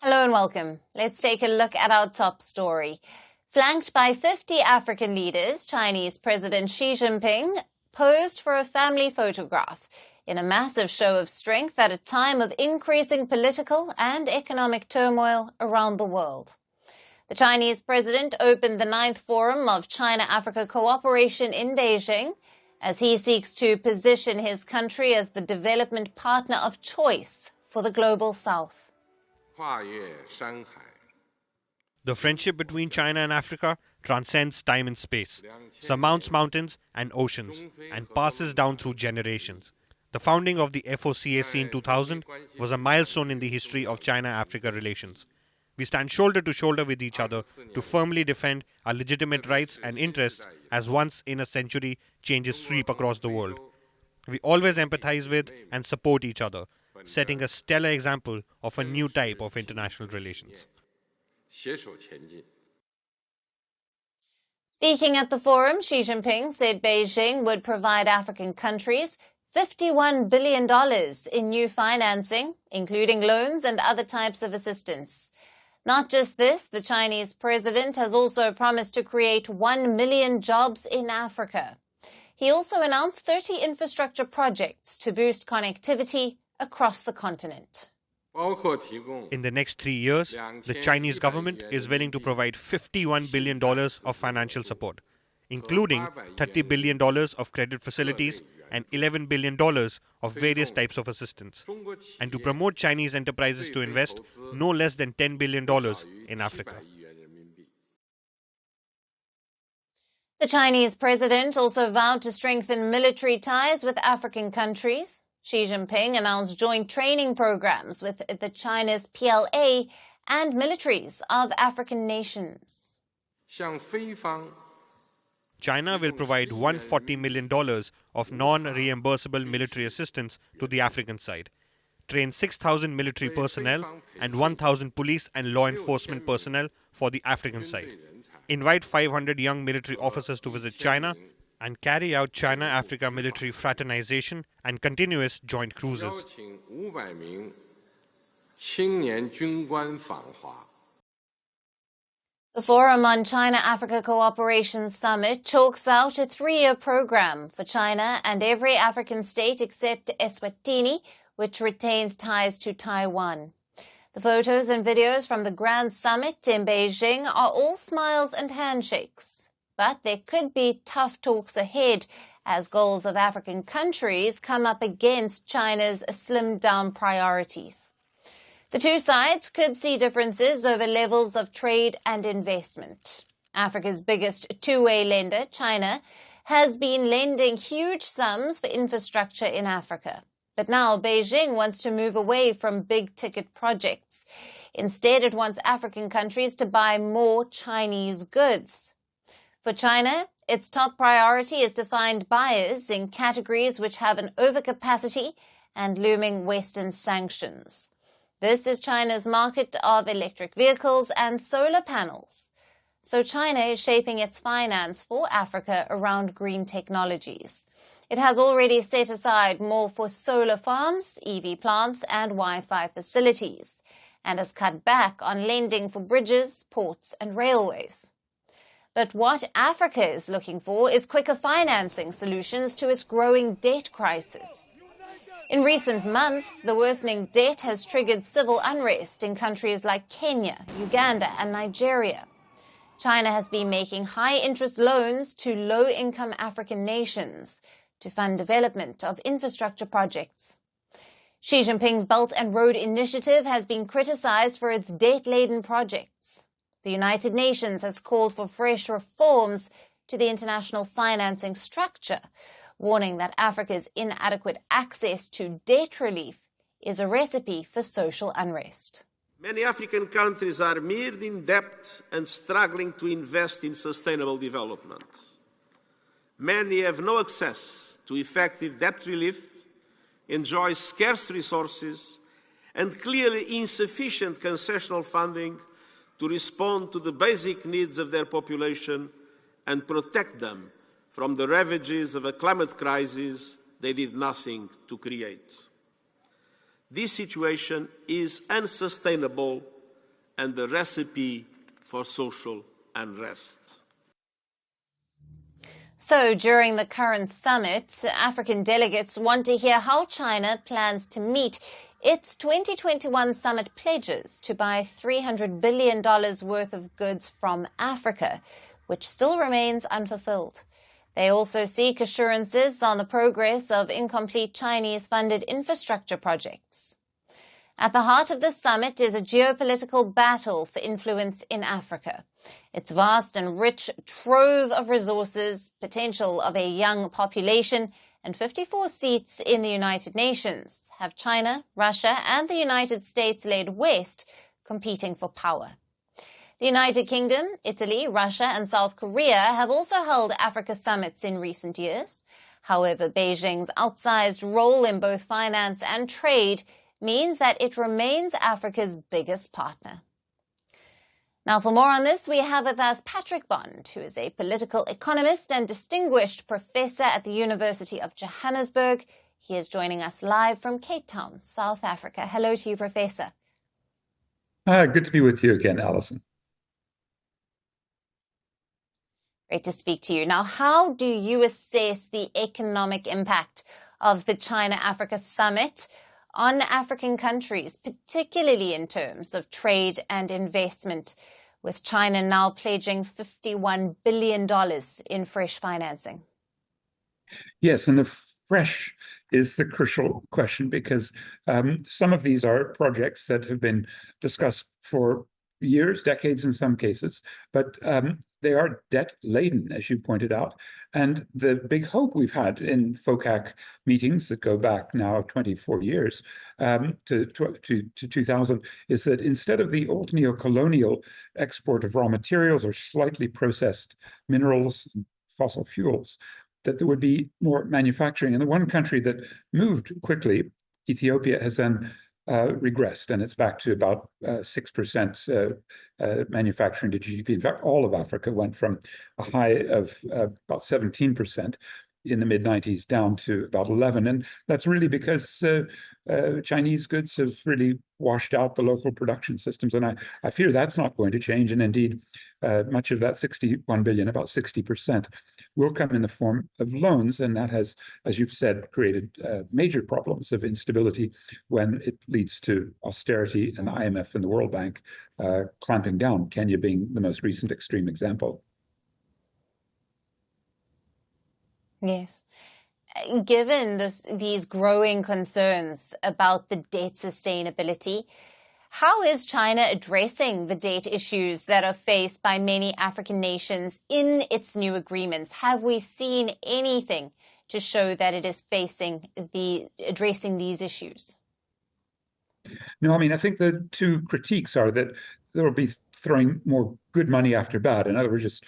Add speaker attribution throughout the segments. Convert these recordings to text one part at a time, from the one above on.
Speaker 1: Hello and welcome. Let's take a look at our top story. Flanked by 50 African leaders, Chinese President Xi Jinping posed for a family photograph in a massive show of strength at a time of increasing political and economic turmoil around the world. The Chinese president opened the 9th Forum of China-Africa Cooperation in Beijing as he seeks to position his country as the development partner of choice for the global south.
Speaker 2: The friendship between China and Africa transcends time and space, surmounts mountains and oceans, and passes down through generations. The founding of the FOCAC in 2000 was a milestone in the history of China-Africa relations. We stand shoulder to shoulder with each other to firmly defend our legitimate rights and interests as once-in-a-century changes sweep across the world. We always empathize with and support each other, setting a stellar example of a new type of international relations.
Speaker 1: Speaking at the forum, Xi Jinping said Beijing would provide African countries $51 billion in new financing, including loans and other types of assistance. Not just this, the Chinese president has also promised to create 1 million jobs in Africa. He also announced 30 infrastructure projects to boost connectivity across the continent.
Speaker 2: In the next 3 years, the Chinese government is willing to provide $51 billion of financial support, including $30 billion of credit facilities and $11 billion of various types of assistance, and to promote Chinese enterprises to invest no less than $10 billion in Africa.
Speaker 1: The Chinese president also vowed to strengthen military ties with African countries. Xi Jinping announced joint training programs with the China's PLA and militaries of African nations.
Speaker 2: China will provide $140 million of non-reimbursable military assistance to the African side, train 6,000 military personnel and 1,000 police and law enforcement personnel for the African side, invite 500 young military officers to visit China, and carry out China-Africa military fraternization and continuous joint cruises.
Speaker 1: The Forum on China-Africa Cooperation Summit chalks out a 3-year program for China and every African state except Eswatini, which retains ties to Taiwan. The photos and videos from the Grand Summit in Beijing are all smiles and handshakes. But there could be tough talks ahead as goals of African countries come up against China's slimmed-down priorities. The two sides could see differences over levels of trade and investment. Africa's biggest two-way lender, China, has been lending huge sums for infrastructure in Africa. But now Beijing wants to move away from big-ticket projects. Instead, it wants African countries to buy more Chinese goods. For China, its top priority is to find buyers in categories which have an overcapacity and looming Western sanctions. This is China's market of electric vehicles and solar panels. So China is shaping its finance for Africa around green technologies. It has already set aside more for solar farms, EV plants, and Wi-Fi facilities, and has cut back on lending for bridges, ports, and railways. But what Africa is looking for is quicker financing solutions to its growing debt crisis. In recent months, the worsening debt has triggered civil unrest in countries like Kenya, Uganda, and Nigeria. China has been making high-interest loans to low-income African nations to fund development of infrastructure projects. Xi Jinping's Belt and Road Initiative has been criticized for its debt-laden projects. The United Nations has called for fresh reforms to the international financing structure, warning that Africa's inadequate access to debt relief is a recipe for social unrest.
Speaker 3: Many African countries are mired in debt and struggling to invest in sustainable development. Many have no access to effective debt relief, enjoy scarce resources, and clearly insufficient concessional funding to respond to the basic needs of their population and protect them from the ravages of a climate crisis they did nothing to create. This situation is unsustainable and the recipe for social unrest.
Speaker 1: So, during the current summit, African delegates want to hear how China plans to meet its 2021 summit pledges to buy $300 billion worth of goods from Africa, which still remains unfulfilled. They also seek assurances on the progress of incomplete Chinese-funded infrastructure projects. At the heart of the summit is a geopolitical battle for influence in Africa. Its vast and rich trove of resources, potential of a young population, and 54 seats in the United Nations have China, Russia, and the United States laid west competing for power. The United Kingdom, Italy, Russia, and South Korea have also held Africa summits in recent years. However, Beijing's outsized role in both finance and trade means that it remains Africa's biggest partner. Now, for more on this, we have with us Patrick Bond, who is a political economist and distinguished professor at the University of Johannesburg. He is joining us live from Cape Town, South Africa. Hello to you, Professor.
Speaker 4: Good to be with you again, Alyson.
Speaker 1: Great to speak to you. Now, how do you assess the economic impact of the China-Africa summit on African countries, particularly in terms of trade and investment, with China now pledging $51 billion in fresh financing?
Speaker 4: Yes, and the fresh is the crucial question, because some of these are projects that have been discussed for years, decades in some cases, but they are debt-laden, as you pointed out. And the big hope we've had in FOCAC meetings that go back now 24 years to 2000 is that instead of the old neo-colonial export of raw materials or slightly processed minerals and fossil fuels, that there would be more manufacturing. And the one country that moved quickly, Ethiopia, has then regressed, and it's back to about 6% manufacturing to GDP. In fact, all of Africa went from a high of about 17% in the mid-90s down to about 11%. And that's really because Chinese goods have really washed out the local production systems. And I fear that's not going to change. And indeed, much of that 61 billion, about 60%, will come in the form of loans. And that has, as you've said, created major problems of instability when it leads to austerity and the IMF and the World Bank clamping down, Kenya being the most recent extreme example.
Speaker 1: Yes. Given these growing concerns about the debt sustainability, how is China addressing the debt issues that are faced by many African nations in its new agreements? Have we seen anything to show that it is addressing these issues?
Speaker 4: No, I mean, I think the two critiques are that there will be throwing more good money after bad. In other words, just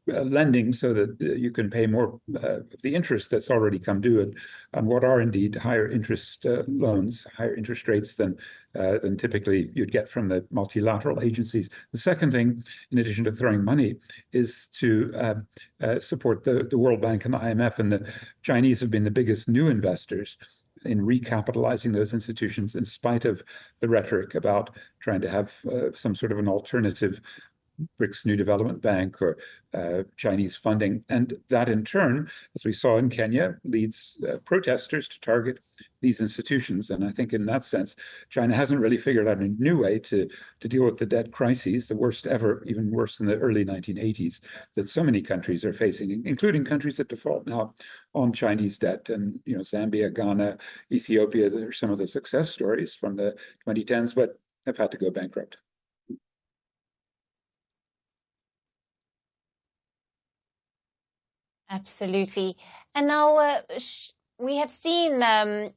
Speaker 4: lending so that you can pay more of the interest that's already come due and what are indeed higher interest loans, higher interest rates than typically you'd get from the multilateral agencies. The second thing, in addition to throwing money, is to support the World Bank and the IMF. And the Chinese have been the biggest new investors in recapitalizing those institutions, in spite of the rhetoric about trying to have some sort of an alternative BRICS New Development Bank or Chinese funding. And that in turn, as we saw in Kenya, leads protesters to target these institutions. And I think in that sense, China hasn't really figured out a new way to deal with the debt crises, the worst ever, even worse than the early 1980s, that so many countries are facing, including countries that default now on Chinese debt. And, you know, Zambia, Ghana, Ethiopia, they're some of the success stories from the 2010s, but have had to go bankrupt.
Speaker 1: Absolutely. And now we have seen the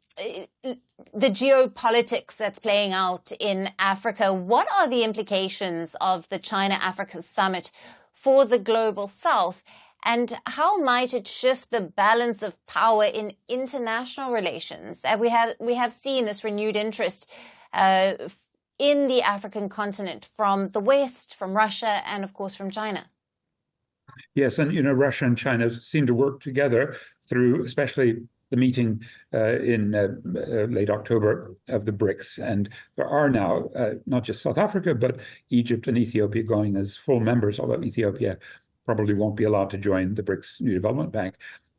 Speaker 1: geopolitics that's playing out in Africa. What are the implications of the China-Africa summit for the global South? And how might it shift the balance of power in international relations? We have seen this renewed interest in the African continent from the West, from Russia, and of course from China.
Speaker 4: Yes, and you know, Russia and China seem to work together through especially the meeting in late October of the BRICS. And there are now not just South Africa, but Egypt and Ethiopia going as full members, although Ethiopia probably won't be allowed to join the BRICS New Development Bank.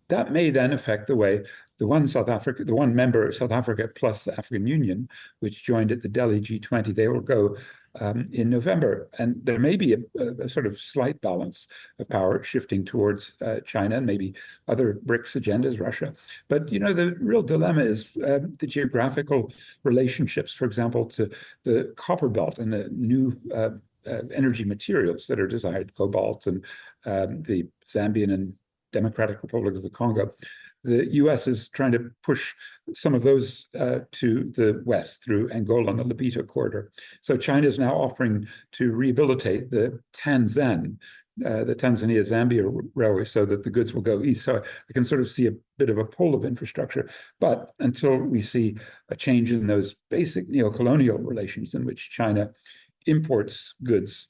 Speaker 4: That may then affect the way the one member, South Africa plus the African Union, which joined at the Delhi G20, they will go in November. And there may be a sort of slight balance of power shifting towards China and maybe other BRICS agendas, Russia. But, the real dilemma is the geographical relationships, for example, to the copper belt and the new energy materials that are desired, cobalt and the Zambian and Democratic Republic of the Congo. The US is trying to push some of those to the west through Angola and the Lobito corridor. So China is now offering to rehabilitate the Tanzania-Zambia railway so that the goods will go east. So I can sort of see a bit of a pull of infrastructure. But until we see a change in those basic neo-colonial relations in which China imports goods,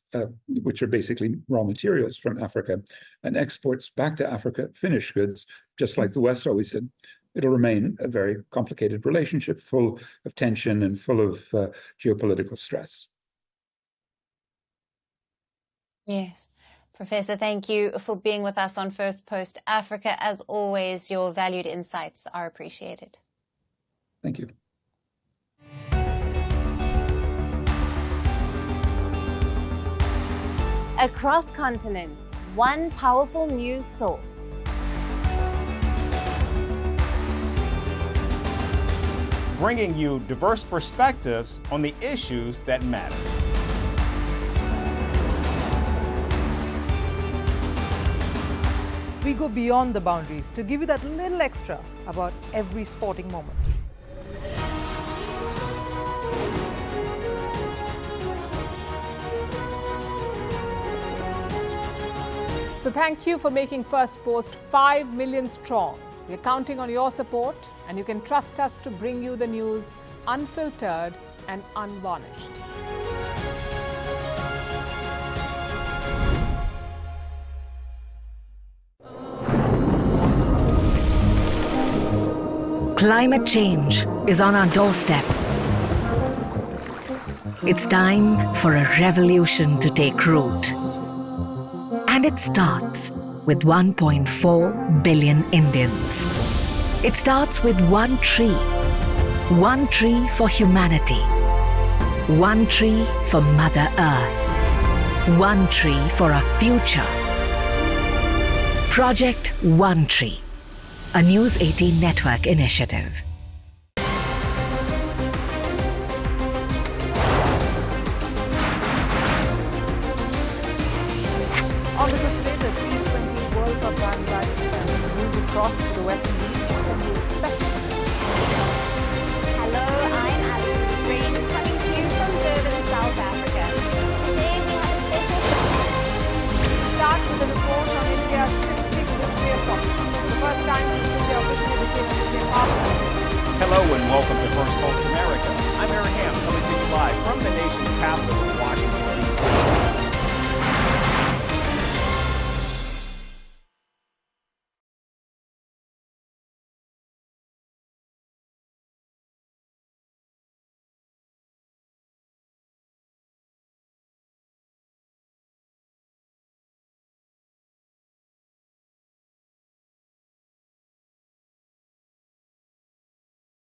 Speaker 4: which are basically raw materials from Africa, and exports back to Africa finished goods, just like the West always did, it'll remain a very complicated relationship, full of tension and full of geopolitical stress.
Speaker 1: Yes. Professor, thank you for being with us on First Post Africa. As always, your valued insights are appreciated.
Speaker 4: Thank you.
Speaker 1: Across continents, one powerful news source.
Speaker 5: Bringing you diverse perspectives on the issues that matter.
Speaker 6: We go beyond the boundaries to give you that little extra about every sporting moment. So thank you for making First Post 5 million strong. We're counting on your support, and you can trust us to bring you the news unfiltered and unvarnished.
Speaker 7: Climate change is on our doorstep. It's time for a revolution to take root. And it starts with 1.4 billion Indians. It starts with one tree for humanity, one tree for Mother Earth, one tree for a future. Project One Tree, a News 18 network initiative.